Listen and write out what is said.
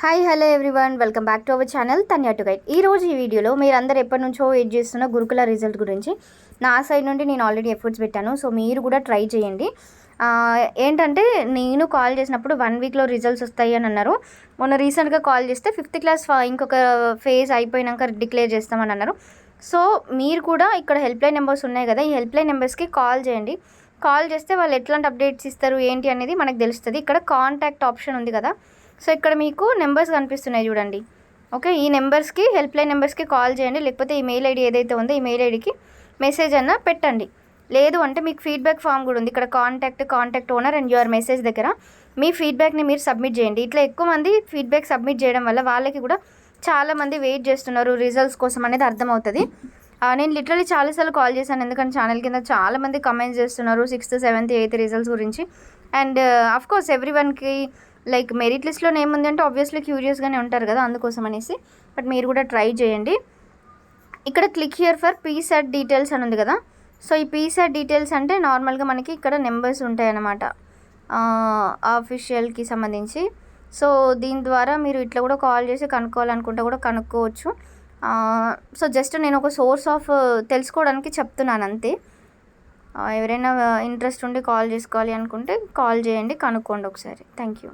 Hi hello everyone, welcome back to our channel Tanya to guide. ఈరోజు ఈ వీడియోలో మీరందరూ ఎప్పటి నుంచో వెయిట్ చేస్తున్న గురుకుల రిజల్ట్ గురించి నా సైడ్ నుండి నేను ఆల్రెడీ ఎఫర్ట్స్ పెట్టాను. సో మీరు కూడా ట్రై చేయండి. ఏంటంటే నేను కాల్ చేసినప్పుడు 1 వీక్లో రిజల్ట్స్ వస్తాయి అని అన్నారు. మొన్న రీసెంట్గా కాల్ చేస్తే 5th క్లాస్ ఇంకొక ఫేజ్ అయిపోయినాక డిక్లేర్ చేస్తామని అన్నారు. సో మీరు కూడా ఇక్కడ హెల్ప్లైన్ నెంబర్స్ ఉన్నాయి కదా, ఈ హెల్ప్లైన్ నెంబర్స్కి కాల్ చేయండి. కాల్ చేస్తే వాళ్ళు ఎట్లాంటి అప్డేట్స్ ఇస్తారు ఏంటి అనేది మనకు తెలుస్తుంది. ఇక్కడ కాంటాక్ట్ ఆప్షన్ ఉంది కదా, సో ఇక్కడ మీకు నెంబర్స్ కనిపిస్తున్నాయి చూడండి. ఓకే, ఈ నెంబర్స్కి హెల్ప్లైన్ నెంబర్స్కి కాల్ చేయండి. లేకపోతే ఈ మెయిల్ ఐడి ఏదైతే ఉందో ఈ మెయిల్ ఐడికి మెసేజ్ అన్న పెట్టండి. లేదు అంటే మీకు ఫీడ్బ్యాక్ ఫామ్ కూడా ఉంది ఇక్కడ, contact owner and your message దగ్గర మీ ఫీడ్బ్యాక్ని మీరు సబ్మిట్ చేయండి. ఇట్లా ఎక్కువ మంది ఫీడ్బ్యాక్ సబ్మిట్ చేయడం వల్ల వాళ్ళకి కూడా చాలామంది వెయిట్ చేస్తున్నారు రిజల్ట్స్ కోసం అనేది అర్థమవుతుంది. నేను లిటరలీ చాలాసార్లు కాల్ చేశాను, ఎందుకంటే ఛానల్ కింద చాలామంది కమెంట్స్ చేస్తున్నారు 6th, 7th, 8th రిజల్ట్స్ గురించి. అండ్ అఫ్కోర్స్ ఎవ్రీవన్కి లైక్ మెరిట్ లిస్ట్లో ఏముంది అంటే ఆబ్వియస్లీ క్యూరియస్గానే ఉంటారు కదా, అందుకోసం అనేసి. బట్ మీరు కూడా ట్రై చేయండి. ఇక్కడ క్లిక్ హియర్ ఫర్ పీసాట్ డీటెయిల్స్ అని ఉంది కదా, సో ఈ పీసాట్ డీటెయిల్స్ అంటే నార్మల్గా మనకి ఇక్కడ నెంబర్స్ ఉంటాయి అన్నమాట ఆఫీషియల్కి సంబంధించి. సో దీని ద్వారా మీరు ఇట్లా కూడా కాల్ చేసి కనుక్కోవాలనుకుంటే కూడా కనుక్కోవచ్చు. సో జస్ట్ నేను ఒక సోర్స్ ఆఫ్ తెలుసుకోవడానికి చెప్తున్నాను అంతే. ఎవరైనా ఇంట్రెస్ట్ ఉండి కాల్ చేసుకోవాలి అనుకుంటే కాల్ చేయండి, కనుక్కోండి ఒకసారి. Thank you.